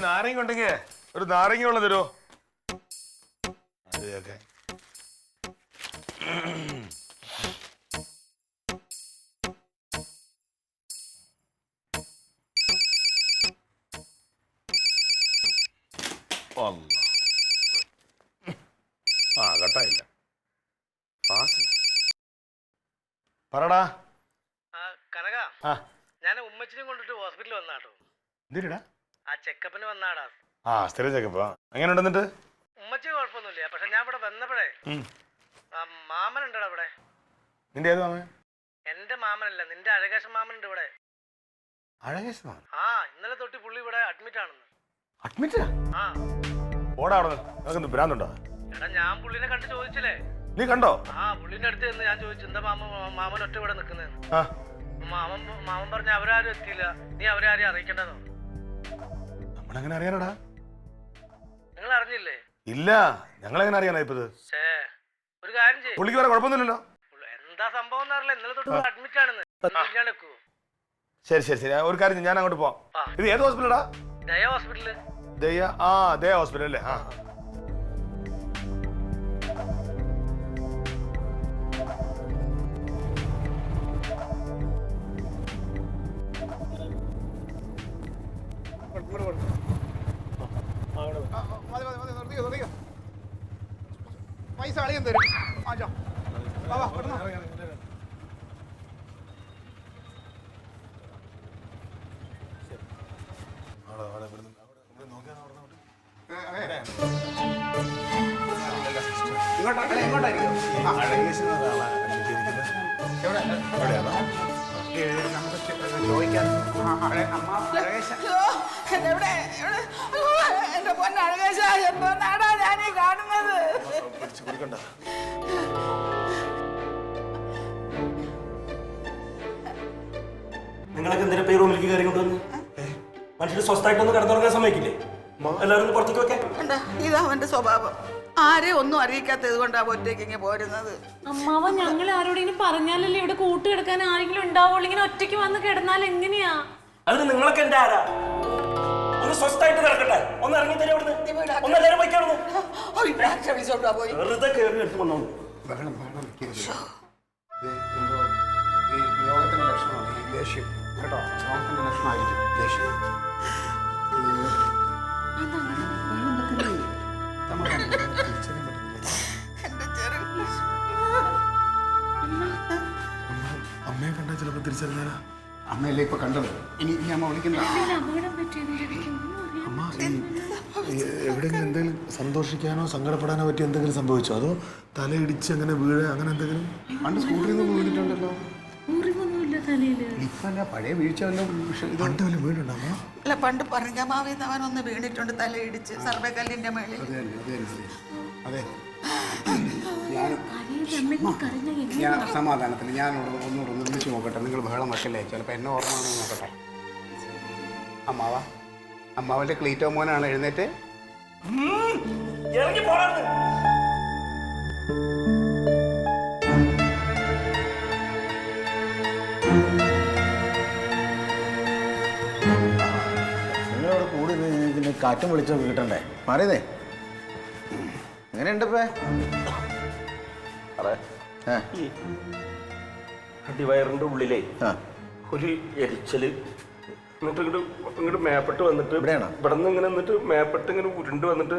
നാരങ്ങ ഉണ്ടെങ്കിൽ ഒരു നാരങ്ങ വെള്ളം തരുമോ? അതെയൊക്കെ കട്ടായില്ല. പറടാ. കനക, ഞാൻ ഉമ്മച്ചിനെ കൊണ്ടിട്ട് ഹോസ്പിറ്റലിൽ വന്നാട്ടോ. എന്തിനാ? ആ ചെക്കപ്പിന് വന്നാടാ. സ്ഥിരം ചെക്കപ്പാ. എങ്ങനെ ഉണ്ടെന്നിട്ട്? ഉമ്മച്ചി കുഴപ്പമൊന്നുമില്ല. പക്ഷെ ഞാൻ ഇവിടെ വന്നപ്പോഴേ മാമൻ ഉണ്ടടാ ഇവിടെ. നിന്റെ ഏത് മാമൻ? എന്റെ മാമനല്ല, നിന്റെ അഴകേശൻ മാമൻ ഉണ്ട് ഇവിടെ. അഴകേശൻ മാമൻ? ഇന്നലെ തൊട്ട് പുള്ളി ഇവിടെ അഡ്മിറ്റ് ആണെന്ന്. അഡ്മിറ്റാ? ഓടാ അവിടെ. നിനക്ക് ഭ്രാന്തുണ്ടോ? എടാ, ഞാൻ പുള്ളിനെ കണ്ട് ചോദിച്ചില്ലേ. നീ കണ്ടോ? പുള്ളിന്റെ അടുത്ത് ചെന്ന് ഞാൻ ചോദിച്ചു, എന്താ മാമൻ ഒറ്റ ഇവിടെ നിൽക്കുന്നതെന്ന്. മാമൻ പറഞ്ഞ അവരാരും എത്തിയില്ല, നീ അവരാരും അറിയിക്കണ്ടെന്നോ. നമ്മളെങ്ങനെ അറിയാനടാ? നിങ്ങൾ അറിഞ്ഞില്ലേ? ഇല്ല, ഞങ്ങളെങ്ങനെ അറിയാനാ ഇപ്പത്? ഒരു കാര്യം ചെയ്യും, പുള്ളിക്ക് വേറെ കുഴപ്പമൊന്നുമില്ലല്ലോ. എന്താ സംഭവം എന്നറിയില്ല, ഇന്നലെ തൊട്ട് അഡ്മിറ്റ് ആണെന്ന്. ശരി ശരി ശരി, ഒരു കാര്യം ഞാൻ അങ്ങോട്ട് പോവാം. ഇത് ഏത് ഹോസ്പിറ്റലാ? ദയ ഹോസ്പിറ്റല്. ദയ ഹോസ്പിറ്റൽ അല്ലേ? പൈസ അളിയൻ തരും. എന്റെ പൊന്നഴകേശ, എന്തോ നാടാ ഞാനീ കാണുന്നത്. നിങ്ങളൊക്കെ എന്തിനാ ഈ റൂമിലേക്ക് കയറി കൊണ്ടുവന്ന്? മനുഷ്യർ സ്വസ്ഥമായിട്ടൊന്ന് കിടന്നുറങ്ങാൻ സമ്മതിക്കില്ലേ? എല്ലാവരും പുറത്തേക്ക് വെക്കാൻ. ഇതാ അവന്റെ സ്വഭാവം. ആരെ ഒന്നും അറിയിക്കാത്തത് കൊണ്ടാ ഒറ്റയ്ക്ക് ഇങ്ങനെ പോരുന്നത്. അമ്മാവ, ഞങ്ങൾ ആരോടെങ്കിലും പറഞ്ഞാലല്ലേ ഇവിടെ കൂട്ട് കിടക്കാൻ ആരെങ്കിലും ഉണ്ടാവുള്ളൂ. ഇങ്ങനെ ഒറ്റയ്ക്ക് വന്ന് കിടന്നാൽ എങ്ങനെയാ? അതിന് നിങ്ങളൊക്കെ എന്റെ ആരാ? ഒന്ന് സ്വസ്ഥമായിട്ട് കിടക്കട്ടെ. ഒന്ന് ഇറങ്ങി തരും അവിടുന്ന്. ഒന്ന് എല്ലാവരും പോയിക്കാണോ? വെറുതെ കയറി എടുത്ത് വന്നോളൂ. രോഗത്തിന്റെ ലക്ഷണമാണ് ഈ ദേഷ്യം കേട്ടോ. രോഗത്തിന്റെ ലക്ഷണമായിരിക്കും ദേഷ്യം. അമ്മയെ കണ്ടാ ചിലപ്പോ തിരിച്ചറിഞ്ഞാലാ? അമ്മയല്ലേ ഇപ്പൊ കണ്ടത്. ഇനി അമ്മ വിളിക്കുന്ന അമ്മ എവിടെയെങ്കിലും എന്തെങ്കിലും സന്തോഷിക്കാനോ സങ്കടപ്പെടാനോ പറ്റി എന്തെങ്കിലും സംഭവിച്ചോ? അതോ തലയിടിച്ച് അങ്ങനെ വീഴ അങ്ങനെ എന്തെങ്കിലും? പണ്ട് സ്കൂട്ടറിൽ നിന്ന് വീണിട്ടുണ്ടല്ലോ. ഇപ്പല്ല, പഴയ വീഴ്ച പണ്ട് വല്ല വീടുണ്ടാമോ? അല്ല, പണ്ട് പറഞ്ഞമാവിന്ന് അവനൊന്ന് വീണിട്ടുണ്ട്, തലയിടിച്ച് സർവകല്ലിന്റെ മേളിൽ. അതെ, ഞാൻ സമാധാനത്തിൽ ഞാനോട് ഒന്നുകൂടെ നിർമ്മിച്ച് നോക്കട്ടെ. നിങ്ങൾ ബഹളം വെക്കല്ലേ, ചിലപ്പോൾ എന്നെ ഓർമ്മയാണെന്ന് നോക്കട്ടെ. അമ്മാവന്റെ ക്ലീറ്റോ മോനാണ്. എഴുന്നേറ്റ് ഇറങ്ങി പോരാന്ന്. നിങ്ങളിവിടെ കൂടി ഇതിന് കാറ്റും വിളിച്ചൊക്കെ കിട്ടണ്ടേ? മാറിയതേ എങ്ങനെയുണ്ടപ്പേ? അടിവയറിന്റെ ഉള്ളിലേ ഒരു എരിച്ചല്, എന്നിട്ട് ഇങ്ങോട്ട് മേപ്പെട്ട് വന്നിട്ട് ഇവിടെ നിന്ന് ഇങ്ങനെ എന്നിട്ട് മേപ്പെട്ട് ഇങ്ങനെ ഉരുണ്ട് വന്നിട്ട്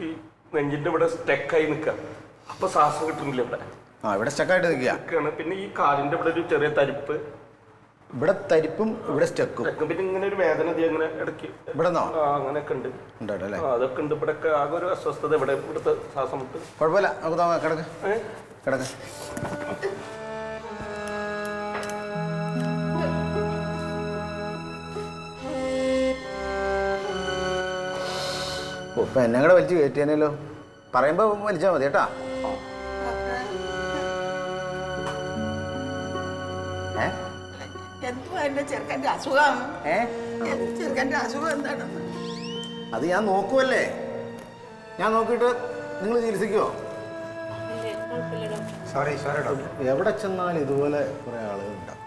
ഈ നെഞ്ചിന്റെ ഇവിടെ സ്റ്റക്കായി നിൽക്കുക. അപ്പൊ ശ്വാസം കിട്ടുന്നില്ല ഇവിടെ. ഇവിടെ സ്റ്റക്കായിട്ട് നിൽക്കുകയാണ്. പിന്നെ ഈ കാലിന്റെ ഇവിടെ ഒരു ചെറിയ തരിപ്പ്, ഇവിടെ തരിപ്പും ഇവിടെ സ്റ്റക്കും. പിന്നെ ഇങ്ങനെ ഒരു വേദന അങ്ങനെ ഇടയ്ക്ക് ഇവിടെ അങ്ങനെയൊക്കെ ഉണ്ട്. ഉണ്ടല്ലേ? അതൊക്കെ ഉണ്ട്. ഇവിടെ ഒക്കെ ആകെ ഒരു അസ്വസ്ഥത. ഇവിടുത്തെ ശ്വാസം മുട്ട്. കുഴപ്പമില്ല, നമുക്ക് കിടക്ക് കിടക്ക്. ഇപ്പൊ എന്നെ കൂടെ വലിച്ചു കയറ്റിയാനല്ലോ. പറയുമ്പോ വലിച്ചാൽ മതി കേട്ടാ. ചെറുക്കന്റെ അസുഖം. ചെറുക്കന്റെ അസുഖം എന്താണെന്ന് അത് ഞാൻ നോക്കുവല്ലേ. ഞാൻ നോക്കിയിട്ട് നിങ്ങൾ ചികിത്സിക്കുവോ? എവിടെ ചെന്നാലും ഇതുപോലെ കുറെ ആളുകൾ ഉണ്ടാവും.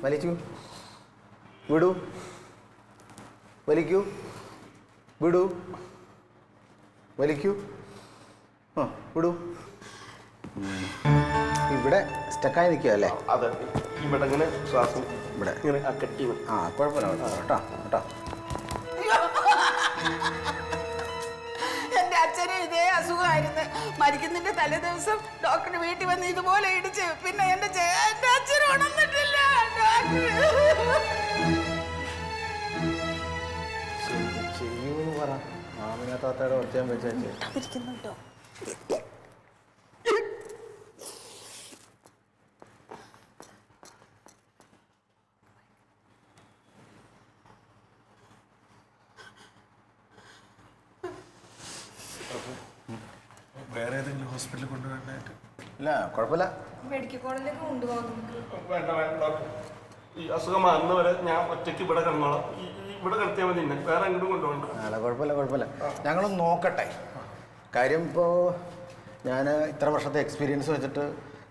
വലിച്ചു വിടൂ. വലിക്കൂ. വിടൂ. വലിക്കൂ. ആ വിടൂ. ഇവിടെ സ്റ്റക്കായി നിൽക്കുക അല്ലേ? അതെ, ഇവിടെ ഇങ്ങനെ ശ്വാസം ഇവിടെ ഇങ്ങനെ കെട്ടി. ആ കുഴപ്പമില്ല കേട്ടോ കേട്ടോ. എന്റെ അച്ഛനും ഇതേ അസുഖമായിരുന്നു. മരിക്കുന്നതിന്റെ തലേ ദിവസം ഡോക്ടറിന് വീട്ടിൽ വന്ന് ഇതുപോലെ ഇടിച്ച് പിന്നെ എന്റെ അച്ഛൻ ഉണർന്നിട്ടില്ല. ചെയ്യൂന്ന് പറ. ആമിന താത്തയുടെ ഒച്ചയും വെച്ചേ. വേറെ ഏതെങ്കിലും ഹോസ്പിറ്റലിൽ കൊണ്ടുപോകാനായിട്ട്? ഇല്ല കുഴപ്പമില്ല. മെഡിക്കൽ കോളേജിലേക്ക് കൊണ്ടുപോകാം. വേണ്ട വേണ്ട ഡോക്ടർ, ഈ അസുഖം മാറുന്ന വരെ ഞാൻ ഒറ്റയ്ക്ക് ഇവിടെ കിടന്നോളാം. ഇവിടെ കിടത്തിയാൽ മതി, എന്നെ വേറെ എങ്ങോട്ടും കൊണ്ടുപോകണ്ട. അല്ല കുഴപ്പമില്ല. ഞങ്ങളൊന്ന് നോക്കട്ടെ. കാര്യം ഇപ്പോൾ ഞാൻ ഇത്ര വർഷത്തെ എക്സ്പീരിയൻസ് വെച്ചിട്ട്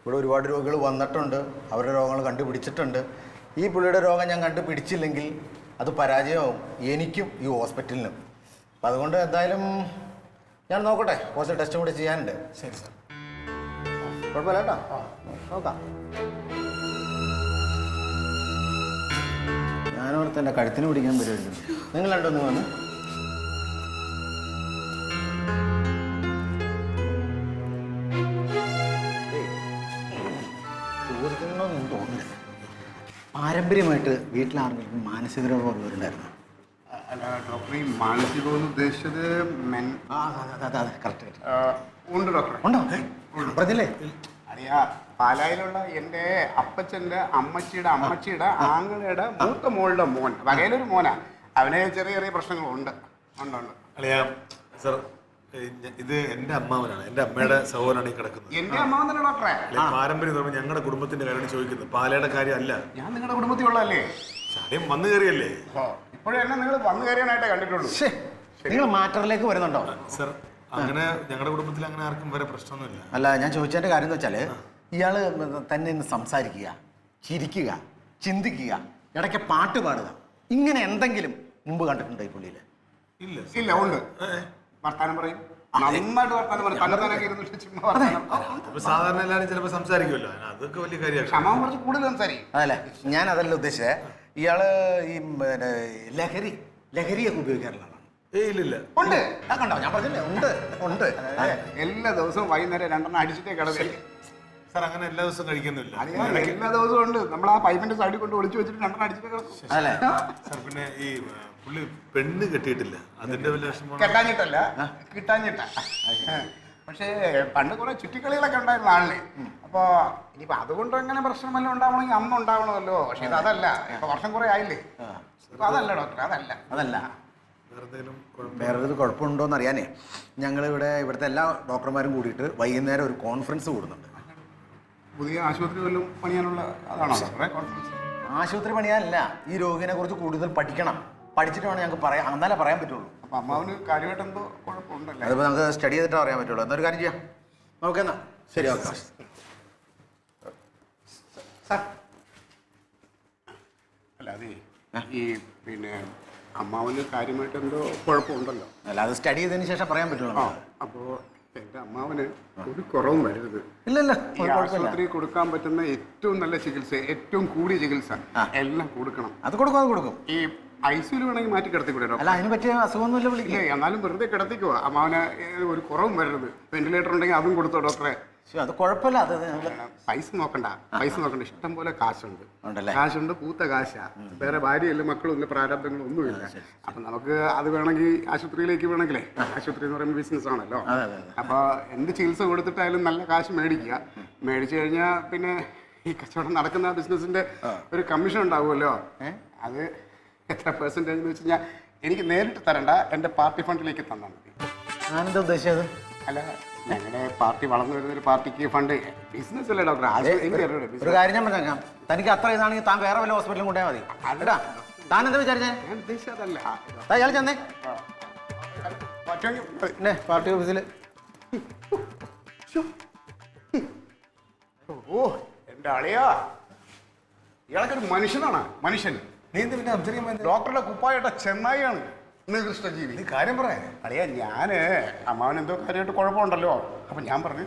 ഇവിടെ ഒരുപാട് രോഗികൾ വന്നിട്ടുണ്ട്, അവരുടെ രോഗങ്ങൾ കണ്ടുപിടിച്ചിട്ടുണ്ട്. ഈ പുള്ളിയുടെ രോഗം ഞാൻ കണ്ടുപിടിച്ചില്ലെങ്കിൽ അത് പരാജയമാവും എനിക്കും ഈ ഹോസ്പിറ്റലിനും. അപ്പം അതുകൊണ്ട് എന്തായാലും ഞാൻ നോക്കട്ടെ, കുറച്ച് ടെസ്റ്റും കൂടി ചെയ്യാനുണ്ട്. ശരി സാർ. കുഴപ്പമില്ല കേട്ടോ, നോക്കാം. ഞാനോർത്ത് എൻ്റെ കഴുത്തിന് പിടിക്കാൻ വരുമായിരുന്നു. നിങ്ങൾ രണ്ടൊന്ന് വന്ന് ചോദിക്കണമെന്നൊന്നും തോന്നില്ല. പാരമ്പര്യമായിട്ട് വീട്ടിൽ ആർക്കും മാനസിക രോഗം ഉള്ളവരുണ്ടായിരുന്നു? അല്ല ഡോക്ടർ, ഈ മാനസികമെന്ന് ഉദ്ദേശിച്ചത് അതെ കറക്റ്റ്. ഉണ്ട് ഡോക്ടറെ. ഉണ്ടോ? പറഞ്ഞില്ലേ? അറിയാ, പാലായിലുള്ള എൻ്റെ അപ്പച്ചൻ്റെ അമ്മച്ചിയുടെ ആങ്ങളുടെ മൂത്ത മോളുടെ മോൻ, വകയിലൊരു മോനാ. അവന് ചെറിയ ചെറിയ പ്രശ്നങ്ങളുണ്ട്. ഉണ്ട്. അളിയാ സാർ, ഇത് എൻ്റെ അമ്മാവനാണ്, എൻ്റെ അമ്മയുടെ സഹോദരനാണ് ഈ കിടക്കുന്നത്. എൻ്റെ അമ്മാവൻ തന്നെ ഡോക്ടറെ. പാരമ്പര്യം എന്ന് പറഞ്ഞാൽ ഞങ്ങളുടെ കുടുംബത്തിന്റെ കാര്യമാണ് ചോദിക്കുന്നത്, പാലയുടെ കാര്യമല്ല. ഞാൻ നിങ്ങളുടെ കുടുംബത്തിലുള്ളതല്ലേ? ചാടിയും വന്നു കയറിയല്ലേ? ഇപ്പോഴും എന്നെ നിങ്ങൾ വന്നു കയറിയാനായിട്ടേ കണ്ടിട്ടുള്ളൂ. നിങ്ങൾ മാറ്ററിലേക്ക് വരുന്നുണ്ടോ? സാർ, അങ്ങനെ ഞങ്ങളുടെ കുടുംബത്തിൽ അങ്ങനെ ആർക്കും വരെ പ്രശ്നമൊന്നുമില്ല. അല്ല, ഞാൻ ചോദിച്ചതിൻ്റെ കാര്യം എന്ന് വെച്ചാൽ ഇയാൾ തന്നെ ഇന്ന് സംസാരിക്കുക, ചിരിക്കുക, ചിന്തിക്കുക, ഇടയ്ക്ക് പാട്ട് പാടുക, ഇങ്ങനെ എന്തെങ്കിലും മുമ്പ് കണ്ടിട്ടുണ്ടോ ഈ പുള്ളിയിൽ? ഇല്ല, ഉണ്ട്. വർത്താനം പറയും, നന്നായിട്ട് വർത്താനം പറയും. തന്നെത്താനൊക്കെ ഇരുന്നിട്ട് ചുമ്മാ വർത്താനം. സാധാരണ എല്ലാവരും ചിലപ്പോൾ സംസാരിക്കുമല്ലോ, അതൊക്കെ വലിയ കാര്യമാണ്. ക്ഷമാവും കുറച്ച് കൂടുതൽ സംസാരിക്കും. അതല്ലേ, ഞാൻ അതല്ല ഉദ്ദേശിച്ചത്. ഇയാള് ഈ ലഹരിയൊക്കെ ഉപയോഗിക്കാറുള്ള ആളാണ്? ഇല്ല. ഉണ്ട്. കണ്ടോ, ഞാൻ പറഞ്ഞില്ലേ, ഉണ്ട്. എല്ലാ ദിവസവും വൈകുന്നേരം 2 അടിച്ചിട്ടേ കിടന്നില്ല. സാർ, അങ്ങനെ എല്ലാ ദിവസവും കഴിക്കുന്നില്ല. എല്ലാ ദിവസവും ഉണ്ട്. നമ്മൾ ആ പൈപ്പിന്റെ സൈഡിൽ കൊണ്ട് ഒളിച്ചു വെച്ചിട്ട് 2 അടിച്ചിട്ടേ കിടക്കും. അല്ലേ? സാർ, പിന്നെ ഈ പുള്ളി പെണ്ണ് കെട്ടിയിട്ടില്ല, അതിന്റെ വലിയ വിഷമമാണ്. കെട്ടാഞ്ഞിട്ടല്ല, കിട്ടാഞ്ഞിട്ട. പക്ഷേ പണ്ട് കുറെ ചുറ്റിക്കളികളൊക്കെ ഉണ്ടായിരുന്നു ആളിന്. അപ്പൊ ഇനിയിപ്പോ അതുകൊണ്ട് എങ്ങനെ പ്രശ്നം വല്ലതും ഉണ്ടാവണമെങ്കിൽ അന്ന് ഉണ്ടാവണമല്ലോ. പക്ഷെ ഇത് അതല്ല. ഇപ്പൊ വർഷം കുറെ ആയില്ലേ. ഇപ്പൊ അതല്ല ഡോക്ടർ, അതല്ല. വേറൊരു കുഴപ്പമുണ്ടോയെന്ന് അറിയാനേ ഇവിടുത്തെ എല്ലാ ഡോക്ടർമാരും കൂടിയിട്ട് വൈകുന്നേരം ഒരു കോൺഫറൻസ് കൂടുന്നുണ്ട്. പുതിയ ആശുപത്രി വല്ലതും പണിയാനുള്ള അതാണോ ഡോക്ടറെ കോൺഫറൻസ്? ആശുപത്രി പണിയാനല്ല, ഈ രോഗിനെ കുറിച്ച് കൂടുതൽ പഠിക്കണം. പഠിച്ചിട്ട് വേണം ഞങ്ങൾക്ക് പറയാം, എന്നാലേ പറയാൻ പറ്റുള്ളൂ. അപ്പൊ അമ്മാവന് കാര്യമായിട്ട് എന്തോ കുഴപ്പമുണ്ടല്ലേ? അതിപ്പോൾ നമുക്ക് സ്റ്റഡി ചെയ്തിട്ട് അറിയാൻ പറ്റുള്ളൂ. എന്നൊരു കാര്യം ചെയ്യാം, നോക്കെന്നാ. ശരി, ഓക്കെ. അല്ല, അതെ, ഈ പിന്നെ അമ്മാവന് കാര്യമായിട്ട് എന്തോ കുഴപ്പമുണ്ടല്ലോ. അല്ല, അത് സ്റ്റഡി ചെയ്തതിന് ശേഷം പറയാൻ പറ്റുള്ളൂ. അപ്പോ എന്റെ അമ്മാവന് ഒരു കുറവും വരരുത്. ഇല്ല, ഈ ആശുപത്രി കൊടുക്കാൻ പറ്റുന്ന ഏറ്റവും നല്ല ചികിത്സ, ഏറ്റവും കൂടിയ ചികിത്സ എല്ലാം കൊടുക്കണം. അത് കൊടുക്കും. ഈ ഐസിയിൽ വേണമെങ്കിൽ മാറ്റി കിടത്തിക്കൂടെ ഡോക്ടർ? അല്ല, അതിന് പറ്റിയ അസുഖമൊന്നുമില്ല വിളിക്കുക. എന്നാലും വെറുതെ കിടത്തിക്കുവോ, അമ്മാവന് ഒരു കുറവും വരരുത്. വെന്റിലേറ്റർ ഉണ്ടെങ്കിൽ അതും കൊടുത്തോ ഡോക്ടറെ. അത് കുഴപ്പമില്ല. അത് പൈസ നോക്കണ്ട. ഇഷ്ടം പോലെ കാശുണ്ട്. ഉണ്ടല്ലേ? കാശുണ്ട്, പൂത്ത കാശാ. വേറെ ഭാര്യയില്ല, മക്കളും ഇല്ല, പ്രാരാബ്ദങ്ങളും ഒന്നുമില്ല. അപ്പൊ നമുക്ക് അത് വേണമെങ്കിൽ ആശുപത്രിയിലേക്ക് വേണമെങ്കിലേ, ആശുപത്രി എന്ന് പറയുമ്പോൾ ബിസിനസ് ആണല്ലോ. അപ്പൊ എന്ത് ചികിത്സ കൊടുത്തിട്ടായാലും നല്ല കാശ് മേടിക്കുക. മേടിച്ചു കഴിഞ്ഞാൽ പിന്നെ ഈ കച്ചവടം നടക്കുന്ന ബിസിനസിന്റെ ഒരു കമ്മീഷൻ ഉണ്ടാവുമല്ലോ. അത് എത്ര പെർസെന്റേജ് എന്ന് വെച്ച് കഴിഞ്ഞാൽ എനിക്ക് നേരിട്ട് തരണ്ട, എന്റെ പാർട്ടി ഫണ്ടിലേക്ക് തന്നാൽ മതി. ഞാനെന്താ ഉദ്ദേശിച്ചത്? അല്ല, ഞങ്ങളുടെ പാർട്ടി വളർന്നു വരുന്ന ഒരു പാർട്ടിക്ക് ഫണ്ട് ബിസിനസ് അല്ലേ ഡോക്ടർ? ഒരു കാര്യം ഞാൻ പറഞ്ഞേക്കാം, തനിക്ക് അത്ര ഇതാണെങ്കിൽ താൻ വേറെ വല്ല ഹോസ്പിറ്റലും കൊണ്ടുപോയാൽ മതി. അല്ലടാ, താൻ എന്താ വിചാരിച്ചേ? ഞാൻ ഉദ്ദേശിച്ചതല്ല. ഇയാൾ ചെന്നേ പറ്റുമെങ്കിൽ പാർട്ടി ഓഫീസിൽ. ഓ, എന്റെ അളിയാ, ഇയാളൊക്കെ ഒരു മനുഷ്യനാണ്. മനുഷ്യൻ നീ എന്ത് പിന്നെ അബ്ദുറഹിമാൻ ഡോക്ടറുടെ കുപ്പായിട്ട ചെന്നായിയാണ് നികൃഷ്ടജീവി. നീ കാര്യം പറയാ. അളിയാ ഞാന് അമ്മാവൻ എന്തോ കാര്യമായിട്ട് കുഴപ്പമുണ്ടല്ലോ. അപ്പം ഞാൻ പറഞ്ഞു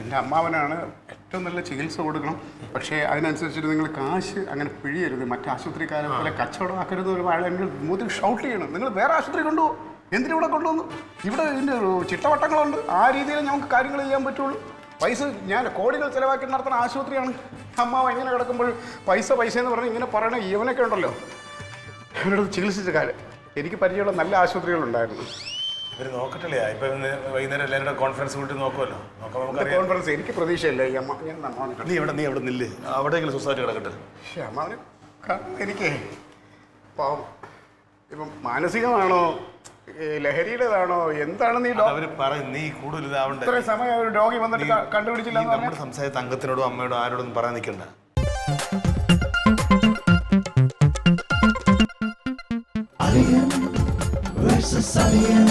എൻ്റെ അമ്മാവനാണ് ഏറ്റവും നല്ല ചികിത്സ കൊടുക്കണം, പക്ഷേ അതിനനുസരിച്ചിട്ട് നിങ്ങൾ കാശ് അങ്ങനെ പിഴിയരുത്, മറ്റു ആശുപത്രിക്കാരെ പോലെ കച്ചവടം ആക്കരുത്. ഒരു വാഴ എൻ്റെ മുതിൽ ഷൗട്ട് ചെയ്യണം, നിങ്ങൾ വേറെ ആശുപത്രി കൊണ്ടുപോകും. എന്തിനിവിടെ കൊണ്ടുവന്നു? ഇവിടെ ഇതിൻ്റെ ചിട്ടവട്ടങ്ങളുണ്ട്, ആ രീതിയിൽ നമുക്ക് കാര്യങ്ങൾ ചെയ്യാൻ പറ്റുള്ളൂ. പൈസ ഞാൻ കോടികൾ ചിലവാക്കി നടത്തുന്ന ആശുപത്രിയാണ്. അമ്മാവ് ഇങ്ങനെ കിടക്കുമ്പോൾ പൈസ എന്ന് പറഞ്ഞ് ഇങ്ങനെ പറയണ ഇവനൊക്കെ ഉണ്ടല്ലോ, ഇവനോട് ചികിത്സിച്ച കാര്യം എനിക്ക് പരിചയമുള്ള നല്ല ആശുപത്രികളുണ്ടായിരുന്നു. ഇവർ നോക്കട്ടില്ലേ ഇപ്പൊ വൈകുന്നേരം എല്ലാവരുടെ കോൺഫറൻസ് കൂട്ടി നോക്കുമല്ലോ. കോൺഫറൻസ് എനിക്ക് പ്രതീക്ഷയില്ല. ഈ അമ്മ ഞാൻ അമ്മാവനെ നീ അവിടെ നില്ല്, അവിടെയെങ്കിലും സ്വസ്ഥമായിട്ട് കിടക്കട്ടെ. പക്ഷേ അമ്മാവന് എനിക്ക് പാവം ഇപ്പം മാനസികമാണോ ലഹരിയുടേതാണോ എന്താണ് നീ അവര് പറയും നീ കൂടുതൽ ഇതാവണ്ട. ഇത്രയും സമയം ഒരു രോഗി വന്നിട്ട് കണ്ടുപിടിച്ചില്ല. നമ്മുടെ സംസാരിച്ച അംഗത്തിനോടും അമ്മയോടും ആരോടൊന്നും പറയാൻ നിൽക്കണ്ട. Alien versus Alien.